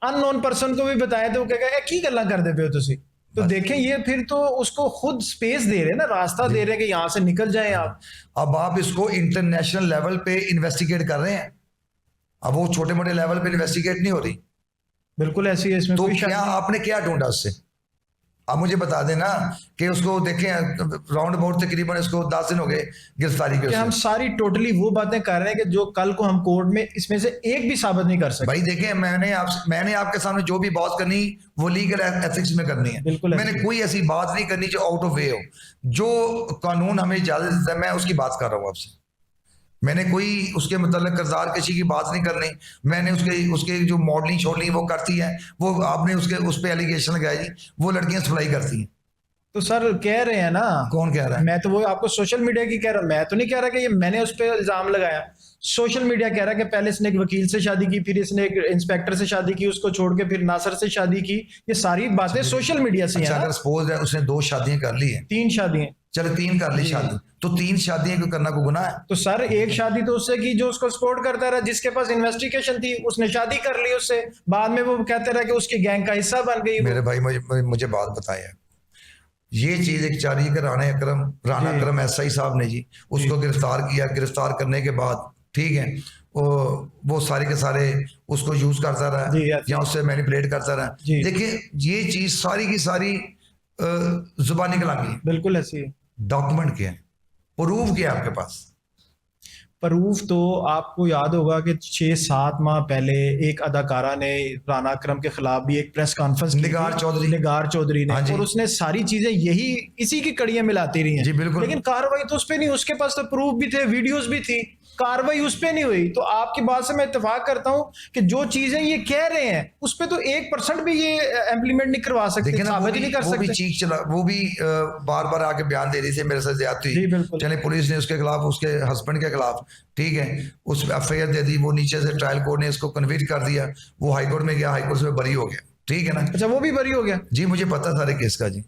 अननोन पर्सन को भी बताया तो वो कहेगा की गल्ला कर दे पे तुसी। तो देखें, ये फिर तो उसको खुद स्पेस दे रहे हैं ना, रास्ता दे रहे हैं कि यहां से निकल जाए आप। अब आप इसको इंटरनेशनल लेवल पे इन्वेस्टिगेट कर रहे हैं, अब वो छोटे मोटे लेवल पे इन्वेस्टिगेट नहीं हो रही। बिल्कुल ऐसी है इसमें। तो क्या आपने क्या ढूंढा उससे? आप मुझे बता देना कि उसको देखें राउंड अबाउट तकरीबन इसको 10 दिन हो गए गिरफ्तारी के। हम सारी टोटली वो बातें कर रहे हैं कि जो कल को हम कोर्ट में इसमें से एक भी साबित नहीं कर सकते। भाई देखें, मैंने आपके सामने जो भी बात करनी वो लीगल एथिक्स में करनी है। बिल्कुल, मैंने कोई ऐसी बात नहीं करनी जो आउट ऑफ वे हो। जो कानून हमें इजाजत देता है मैं उसकी बात कर रहा हूँ आपसे। मैंने कोई उसके मतलब किरदार कशी की बात नहीं करनी। मैंने उसके जो मॉडलिंग शॉडलिंग वो करती है, वो आपने उस पर एलिगेशन लगाया जी, वो लड़कियां सप्लाई करती हैं। तो सर कह रहे हैं ना, कौन कह रहा है? मैं तो वो आपको सोशल मीडिया की कह रहा हूँ, मैं तो नहीं कह रहा कि ये मैंने उस पर इल्जाम लगाया। सोशल मीडिया कह रहा है कि पहले इसने एक वकील से शादी की, फिर इसने एक इंस्पेक्टर से शादी की, उसको छोड़ के फिर नासर से शादी की। ये सारी बातें सोशल मीडिया से अच्छा, हैं। अगर सपोज है उसने 2 शादियां कर ली है, 3 शादियां, चलो 3 कर ली शादी, तो 3 शादियां को करना को गुनाह है? तो सर एक शादी तो उससे की जो उसको सपोर्ट करता रहा, जिसके पास इन्वेस्टिगेशन थी, उसने शादी कर ली उससे, बाद में वो कहते रहे कि उसकी गैंग का हिस्सा बन गई। मेरे भाई मुझे बात बताएं, ये चीज एक जारी है कि राना अकरम एसआई साहब ने जी उसको गिरफ्तार किया। गिरफ्तार करने के बाद ठीक है वो सारे के सारे उसको यूज करता रहा या उससे मैनिपुलेट करता रहा। देखिए ये चीज सारी की सारी जुबानी कलामी है। बिल्कुल ऐसी है। डॉक्यूमेंट क्या है, प्रूफ क्या है आपके पास? प्रूफ तो आपको याद होगा कि 6-7 माह पहले एक अदाकारा ने राना अकरम के खिलाफ भी एक प्रेस कॉन्फ्रेंस की, निगार चौधरी ने, और उसने सारी चीजें यही इसी की कड़ियां मिलाती रही हैं। जी बिल्कुल। लेकिन कार्रवाई तो उस पर नहीं, उसके पास तो प्रूफ भी थे, वीडियोस भी थी, कार्रवाई उस पर नहीं हुई। तो आपकी बात से मैं इत्तेफाक करता हूं कि जो चीजें ये कह रहे हैं उस पर तो 1% भी ये इम्प्लीमेंट नहीं करवा सकते, साबित नहीं कर सकते। चीख चला, वो भी बार बार आके बयान दे रही थी मेरे साथ ज्यादती। चले पुलिस ने उसके खिलाफ, उसके हस्बैंड के खिलाफ ठीक है उस एफआईआर दे दी, वो नीचे से ट्रायल कोर्ट ने इसको कन्विक्ट कर दिया, वो हाईकोर्ट में गया, हाईकोर्ट से बरी हो गया। ठीक है ना? अच्छा, वो भी बरी हो गया? जी मुझे पता सारे केस का जी,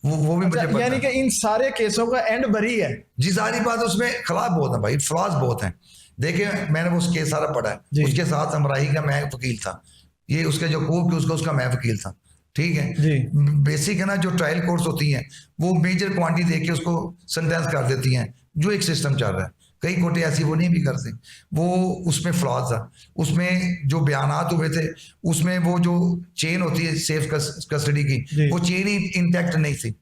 वो भी मुझे पता। यानी कि इन सारे केसों का एंड बरी है जी। सारी बात उसमें खिलाफ बहुत है भाई, फ्लॉज बहुत हैं। देखिए मैंने वो केस सारा पढ़ा है, उसके साथ हमराही का मैं वकील था, ये उसके जो कोर्ट उसका मैं वकील था। ठीक है, बेसिक है ना, जो ट्रायल कोर्ट्स होती हैं वो मेजर क्वांटिटी देके उसको सेंटेंस कर देती हैं, जो एक सिस्टम चल रहा है। कई कोर्टें ऐसी वो नहीं भी करते, वो उसमें फ्लॉज था। उसमें जो बयानात हुए थे उसमें वो जो चेन होती है सेफ कस्टडी की, वो चेन ही इंटैक्ट नहीं थी।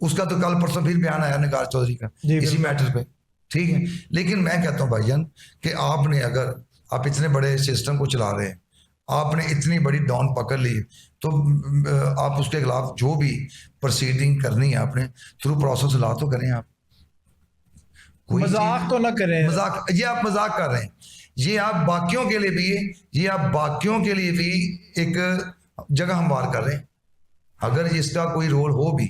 उसका तो कल परसों फिर बयान आया निगार चौधरी का इसी मैटर पे। ठीक है, लेकिन मैं कहता हूँ भाईजान कि आपने, अगर आप इतने बड़े सिस्टम को चला रहे हैं, आपने इतनी बड़ी डॉन पकड़ ली, तो आप उसके खिलाफ जो भी प्रोसीडिंग करनी है आपने थ्रू प्रोसेस ला तो करें। आप मजाक तो ना करें। मजाक, ये आप मजाक कर रहे हैं। ये आप बाकियों के लिए भी एक जगह हमवार कर रहे हैं। अगर इसका कोई रोल हो भी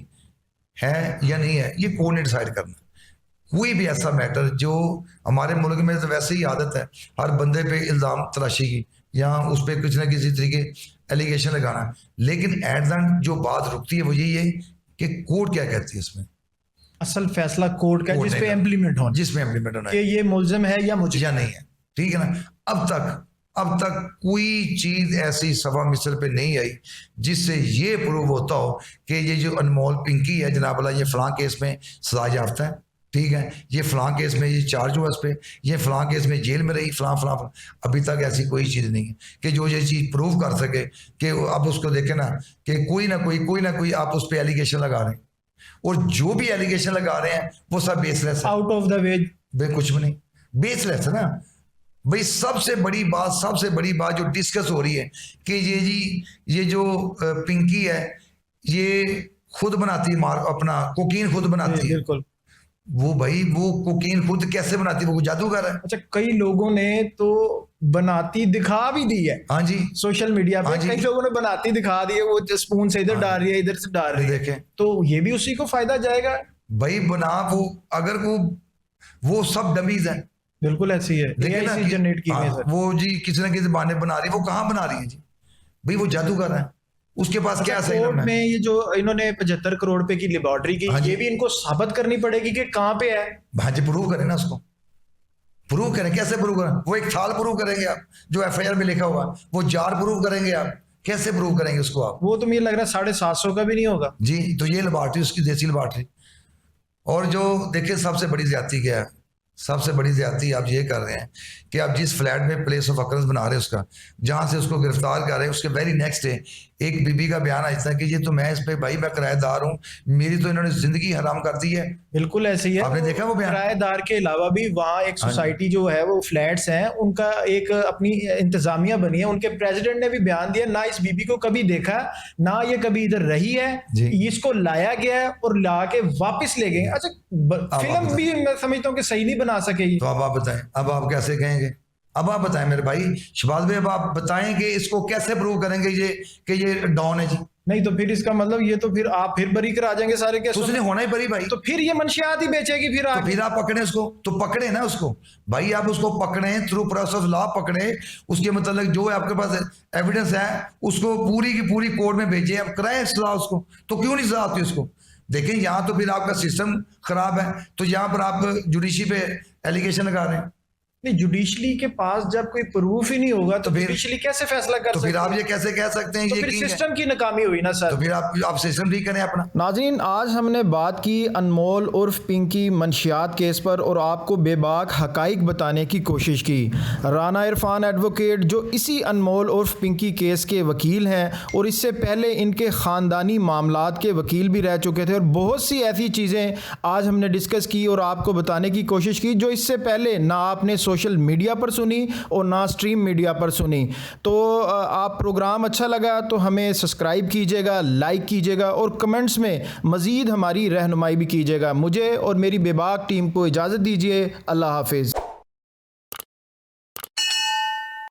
है या नहीं है, ये कोर्ट ने डिसाइड करना। कोई भी ऐसा मैटर जो हमारे मुल्क में तो वैसे ही आदत है हर बंदे पे इल्जाम तराशी की या उस पर कुछ ना किसी तरीके एलिगेशन लगाना, लेकिन एट द एंड जो बात रुकती है वो यही है कि कोर्ट क्या कहती है इसमें। असल फैसला कोर्ट का जिसमें इम्प्लीमेंट होना कि ये मुल्जिम है या मुझे या नहीं है। ठीक है ना? अब तक कोई चीज ऐसी सवा मिसर पे नहीं आई जिससे ये प्रूव होता हो कि ये जो अनमोल पिंकी है जनाब अल्लाह, ये फलां केस में सजा याफ्ता है। ठीक है, ये फलां केस में ये चार्ज हुआ इस पे, ये फलां केस में जेल में रही, फलां। अभी तक ऐसी कोई चीज़ नहीं है कि जो ये चीज़ प्रूव कर सके कि अब उसको देखे ना कि कोई ना कोई आप उस पर एलिगेशन लगा रहे हैं, और जो भी एलिगेशन लगा रहे हैं वो सब बेसलेस है, आउट ऑफ द वे, कुछ भी नहीं, बेसलेस है ना भाई। सबसे बड़ी बात जो डिस्कस हो रही है कि ये जो पिंकी है ये खुद बनाती है, अपना कोकीन खुद बनाती है। बिल्कुल। वो कोकीन खुद कैसे बनाती है? वो जादूगर है। अच्छा, कई लोगों ने तो बनाती दिखा भी दी है। हाँ जी, सोशल मीडिया पे कई लोगों ने बनाती दिखा दी है, वो स्पून से इधर डाल रही है, इधर से डाल रही है। देखें तो ये भी उसी को फायदा जाएगा भाई। अगर वो सब डमीज है। बिल्कुल ऐसी है, जनरेट की है। वो जी किसी न किसी बहाने बना रही है। वो कहाँ बना रही है जी भाई? वो जादूगर है, उसके पास क्या सही कोर्ट में ये जो इन्होंने 75 करोड़ रुपए की लेबोरेटरी की, ये भी इनको साबित करनी पड़ेगी कि कहाँ पे है। भाजी प्रूव करें ना, उसको प्रूव करें। कैसे प्रूव करें? वो एक थाल प्रूव करेंगे आप जो एफआईआर में लिखा हुआ, वो जार प्रूव करेंगे आप, कैसे प्रूव करेंगे उसको आप? वो तो मुझे लग रहा है 750 का भी नहीं होगा जी। तो ये लेबोरेटरी उसकी देसी लेबोरेटरी। और जो देखिए सबसे बड़ी ज्यादती क्या है, सबसे बड़ी ज्यादती आप ये कर रहे हैं कि आप जिस फ्लैट में प्लेस ऑफ अकरेंस बना रहे हैं उसका, जहां से उसको गिरफ्तार कर रहे हैं, उसके वेरी नेक्स्ट डे एक बीबी का बयान आया था कि ये तो मैं इस पे भाई मैं किराएदार हूँ, मेरी तो इन्होंने जिंदगी हराम कर दी है। बिल्कुल ऐसे ही है। आपने देखा वो बयान? किराएदार के अलावा भी वहाँ एक हाँ जी। सोसाइटी जो है वो फ्लैट्स हैं, उनका एक अपनी इंतजामिया बनी है, उनके प्रेसिडेंट ने भी बयान दिया ना इस बीबी को कभी देखा, ना ये कभी इधर रही है, जी। इसको लाया गया है और ला के वापस ले गए। अच्छा फिल्म भी मैं समझता हूँ कि सही नहीं बना सके ये। तो अब आप बताएं, अब आप कैसे कहेंगे? अब आप बताएं मेरे भाई शहबाज भाई, अब आप बताएं कि इसको कैसे प्रूव करेंगे ये कि ये डॉन है जी? नहीं तो फिर इसका मतलब ये तो फिर आप फिर बरी करा जाएंगे सारे तो केस। उसने होना ही बरी भाई, तो फिर ये मंशियात ही बेचेगी फिर तो आगे। फिर आप पकड़े उसको, तो पकड़े ना उसको भाई, आप उसको पकड़े थ्रू प्रोसेस ऑफ लॉ, पकड़े उसके मतलब जो है आपके पास एविडेंस है उसको पूरी की पूरी कोर्ट में भेजे, आप कराए सजा उसको। तो क्यों नहीं सजा आती उसको? देखें यहाँ तो फिर आपका सिस्टम खराब है, तो यहाँ पर आप जुडिशरी पे एलिगेशन लगा रहे हैं। नहीं, जुडिशरी के पास जब कोई प्रूफ ही नहीं होगा तो फिर- जुडिशरी कैसे फैसला कर तो सकती फिर आप है? ये कैसे कह सकते हैं तो ये फिर किंग है? सिस्टम की नाकामी हुई ना सर। तो फिर आप सिस्टम ठीक करें अपना। नाज़रीन, आज हमने बात की अनमोल उर्फ पिंकी मंशियात केस पर और आपको बेबाक हकाइक बताने की कोशिश की। राना इरफान एडवोकेट जो इसी अनमोल उर्फ पिंकी केस के वकील हैं और इससे पहले इनके ख़ानदानी मामलात के वकील भी रह चुके थे, और बहुत सी ऐसी चीज़ें आज हमने डिस्कस की और आपको बताने की कोशिश की जो इससे पहले ना आपने सोशल मीडिया पर सुनी और ना स्ट्रीम मीडिया पर सुनी। तो आप प्रोग्राम अच्छा लगा तो हमें सब्सक्राइब कीजिएगा, लाइक कीजिएगा और कमेंट्स में मज़ीद हमारी रहनुमाई भी कीजिएगा। मुझे और मेरी बेबाक टीम को इजाज़त दीजिए। अल्लाह हाफिज़।